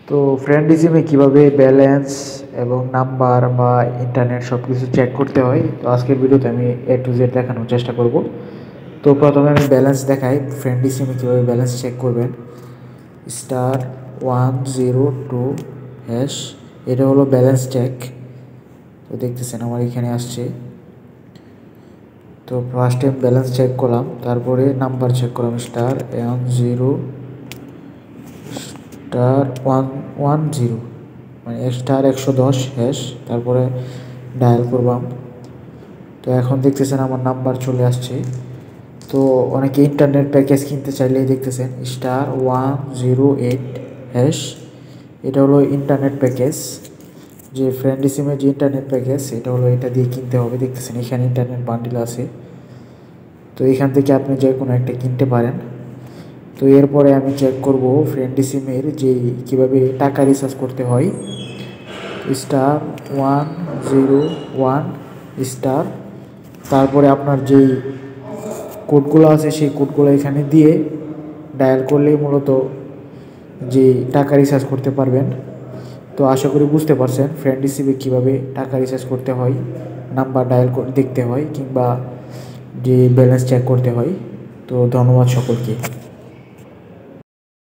তো ফ্রেন্ড সিমে কীভাবে ব্যালেন্স এবং নাম্বার বা ইন্টারনেট সব কিছু চেক করতে হয়, তো আজকের ভিডিওতে আমি A to Z দেখানোর চেষ্টা করব। তো প্রথমে আমি ব্যালেন্স দেখাই, ফ্রেন্ড সিমে কীভাবে ব্যালেন্স চেক করবেন। *102#, এটা হলো ব্যালেন্স চেক। তো দেখতেছেন আমার এখানে আসছে। তো ফার্স্ট টাইম ব্যালেন্স চেক করলাম, তারপরে নাম্বার চেক করলাম *110*110, মানে *110#, তারপরে ডায়াল করলাম। তো এখন দেখতেছেন আমার নাম্বার চলে আসছে। তো অনেকে ইন্টারনেট প্যাকেজ কিনতে চাইলে দেখতেছেন *108#, এটা হলো ইন্টারনেট প্যাকেজ। যে ফ্রেন্ড সিমের যে ইন্টারনেট প্যাকেজ, এটা হলো এটা দিয়ে কিনতে হবে। দেখতেছেন এখানে ইন্টারনেট বান্ডিল আছে, তো এখান থেকে আপনি যে কোনো একটা কিনতে পারেন। তো এরপরে আমি চেক করব ফ্রেন্ড সিমের যে কীভাবে টাকা রিচার্জ করতে হয়। *101*, তারপরে আপনার যেই কোডগুলো আছে সেই কোডগুলো এখানে দিয়ে ডায়াল করলেই মূলত যে টাকা রিচার্জ করতে পারবেন। তো আশা করি বুঝতে পারছেন ফ্রেন্ড সিমে কীভাবে টাকা রিচার্জ করতে হয়, নাম্বার ডায়াল দেখতে হয়, কিংবা যে ব্যালেন্স চেক করতে হয়। তো ধন্যবাদ সকলকে।